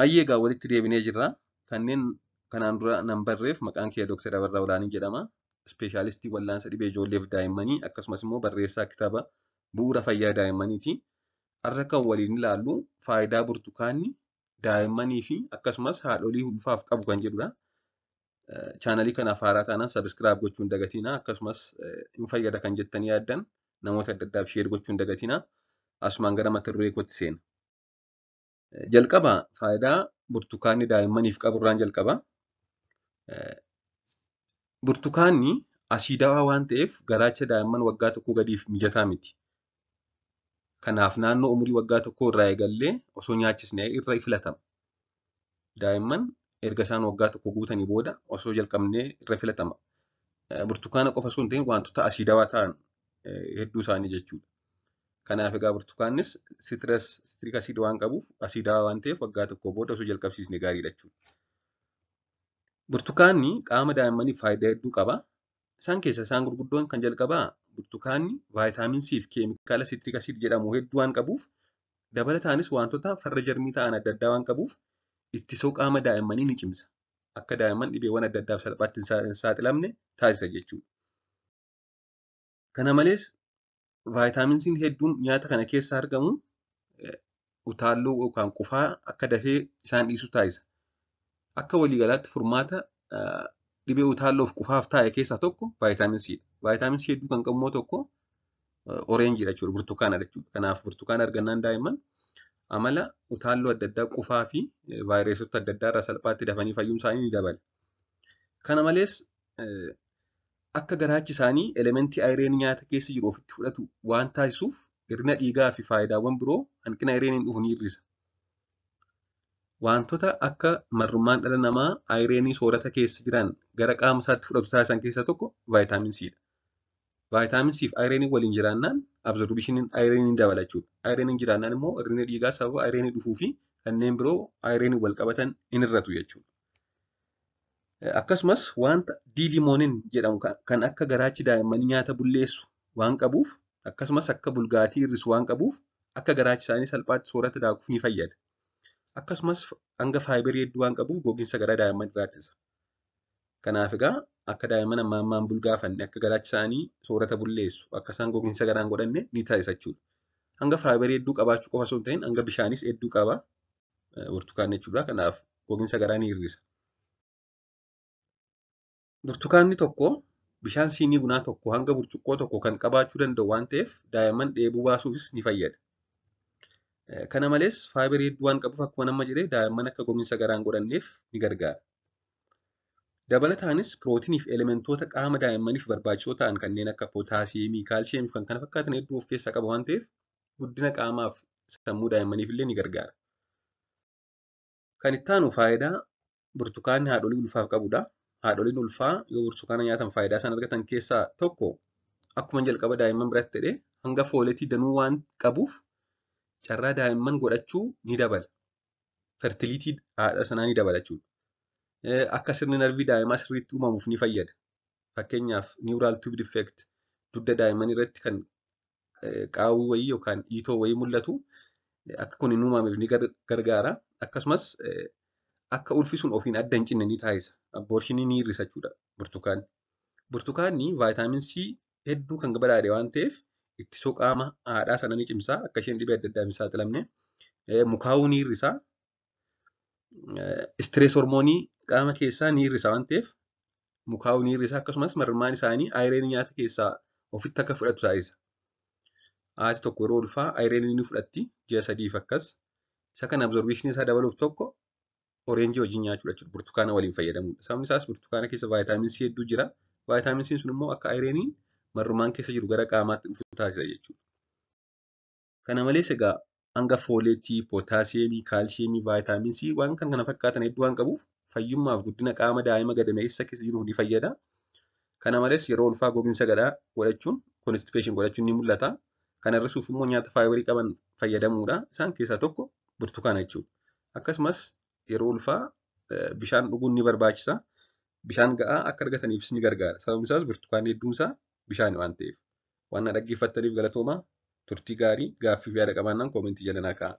Hayyee egaa walitti deebinee jirra. Kanneen kanaan dura nan barreef maqaan kee Dr. Abarraa Olaanii jedhama. Ispeeshaalistii wallaansa dhibee ijoolleef daa'immanii akkasumas immoo barreessaa kitaaba bu'uura fayyaa daa'immaniiti. Har'a kan waliin ilaallu faayidaa burtukaanni daa'immanii fi akkasumas haadholii ulfaaf qabu kan jedhudha. Chaanalii kanaaf haaraa taanaan sabiskiraayib gochuu hin dagatinaa. Akkasumas hin fayyada kan jettanii yaaddan namoota adda addaaf sheer gochuu hin dagatinaa. Asumaan gara mata duree kootti seena. Jalqaba faayidaa burtukaanni daa'immaniif qaburraan jalqaba. Burtukaanni asiidawaa waan ta'eef garaacha daa'imman waggaa tokkoo gadiif mijataa miti. Kanaaf naannoo umurii waggaa tokkoo irraa eegallee osoo nyaachisnee irra filatama. Daa'imman erga isaan waggaa tokko guutanii booda osoo jalqabnee irra filatama. Burtukaana qofa osoo hin ta'in wantoota asiidawaa ta'an hedduu isaanii jechuudha. Kanaaf egaa burtukaannis sitiriik asiidii waan qabuuf asiidawaa waan ta'eef waggaa tokko booda osoo jalqabsiisne gaariidha jechuudha. Burtukaanni qaama daa'immaniif faayidaa hedduu qaba. Isaan keessaa isaan gurguddoon kan jalqabaa burtukaanni vaayitaamin C fi keemikaala sitiriik asiidii jedhamu hedduu waan qabuuf dabalataanis wantoota farra jarmii ta'an adda addaa waan qabuuf ittisoo qaama daa'immanii ni cimsa. Akka daa'imman dhibeewwan adda addaaf salphaatti hin saaxilamne taasisa jechuudha. Kana malees vaayitaamin C hedduun nyaata kana keessaa argamu utaalloo yookaan qufaa akka dafee isaan dhiisu taasisa. Akka waliigalaatti furmaata dhibee utaalloof qufaaf taa'e keessaa tokko vaayitaamin C dha. Vaayitaamin C hedduu kan qabu immoo tokko oreenjiidha jechuudha. Burtukaana jechuudha. Kanaaf burtukaana argannaan daa'imman amala utaalloo adda addaa qufaa fi vaayirasota adda addaa irraa salphaatti dafanii fayyuun isaanii ni dabala. Kana malees akka garaachi isaanii elementii ayireenii nyaata keessa jiru ofitti fudhatu waan taasisuuf hir'ina dhiigaa fi faayidaawwan biroo hanqina ayireeniin dhufu ni hir'isa. Wantoota akka marrummaan dhala namaa ayireenii soorata keessa jiran gara qaama isaatti fudhatu taasisan keessaa tokko vaayitaamin C dha. Vaayitaamin C fi ayireenii waliin jiraannaan absorbiishiniin ayireenii dabala jechuudha. Ayireenii jiraannaan immoo hir'ina dhiigaa sababa ayireenii dhufuu fi kanneen biroo ayireenii wal qabatan in hir'atu jechuudha. Akkasumas wanta diilimooniin jedhamu kan akka garaachi daa'immanii nyaata bulleessu waan qabuuf akkasumas akka bulgaatii hir'isu waan qabuuf akka garaachi isaanii salphaatti soorata daakuuf ni fayyada. Akkasumas hanga faayibarii hedduu waan qabuuf gogiinsa garaa daa'imman irraa ittisa. Kanaaf egaa akka daa'imman ammaan bulgaafanne akka garaachi isaanii soorata bulleessu akka isaan gogiinsa garaa hin godhanne ni taasisa jechuudha. Hanga faayibarii hedduu qabaachuu qofa osoo hin ta'in hanga bishaanis hedduu qaba burtukaanni jechuudha. Kanaaf gogiinsa garaa ni hir'isa. Burtukaanni tokko bishaan siinii bunaa tokko hanga burcuqqoo tokko kan qabaachuu danda'u waan ta'eef daa'imman dheebuu baasuufis ni fayyada. Kana malees faayibarii hedduu waan qabuuf akkuma nama jedhee daa'imman akka gogiinsa garaa hin godhanneef ni gargaara. Dabalataanis pirootinii fi elementoota qaama daa'immaniif barbaachisoo ta'an kanneen akka pootaasiyeemii, kaalsiyemii fi kan kana fakkaatan hedduu of keessaa qaba waan ta'eef guddina qaamaaf sammuu daa'immaniif illee ni gargaara. Kan itti aanu faayidaa burtukaanni haadholii ulfaaf qabudha. Haadholiin ulfaa yoo burtukaana nyaatan faayidaa isaan argatan keessaa tokko akkuma jalqaba daa'imman biratti jedhee hanga fooletii danuu waan qabuuf carraa daa'imman godhachuu ni dabala. Fertiliitii haadha sanaa ni dabala jechuudha. Akka sirni narvii daa'imaa sirriitti uumamuuf ni fayyada. Fakkeenyaaf niwuraal tuub difeekt dugda daa'imman irratti kan qaawwii wayii yookaan dhiitoo wayii mul'atu akka kun hin uumameef ni gargaara. Akkasumas akka ulfi sun ofiin adda hin cinne ni taasisa. Aboorshinii ni hir'isa jechuudha burtukaanni. Burtukaanni vaayitaamin C hedduu kan badhaadhe waan ta'eef ittisoo qaama haadhaa sana ni cimsa akka isheen dhibee adda addaaf hin saaxilamne. Mukaa'uu ni hir'isa. Istirees hormoonii qaama keessaa ni hir'isa waan ta'eef mukaa'uu ni hir'isa. Akkasumas marmaan isaanii ayireenii nyaata keessaa ofitti akka fudhatu taasisa. Haati tokko yeroo ulfaa ayireenii ni fudhatti ji'a sadiif akkas. Isa kana absorbiishinii isaa dabaluuf tokko oreenjii wajjin nyaachuu jechuudha. Burtukaana waliin fayyadamuudha. Sababni isaas burtukaana keessa vaayitaamin C hedduu jira. Vaayitaamin C sun immoo akka ayireenii marrumaan keessa jiru gara qaamaatti dhufu taasisa jechuudha. Kana malees egaa hanga fooleetii, pootaasiyeemii, kaalsiyemii, vaayitaamin C waan kana fakkaatan hedduu waan qabuuf fayyummaaf guddina qaama daa'ima gadameessa keessa jiruuf ni fayyada. Kana malees yeroo ulfaa gogiinsa garaa godhachuun konstipeeshin godhachuun ni mul'ata. Kana hir'isuuf immoo nyaata faayibarii qaban fayyadamuudha. Isaan keessaa tokko burtukaana jechuudha. Akkasumas yeroo ulfaa bishaan dhuguun ni barbaachisa. Bishaan ga'aa akka argataniifis ni gargaara. Sababni isaas burtukaanni hedduun isaa bishaan waan ta'eef. Waan dhaggeeffattaniif galatoomaa. Turtii gaarii gaaffii fi yaada qabaannaan koomentii jala naa kaa'aa.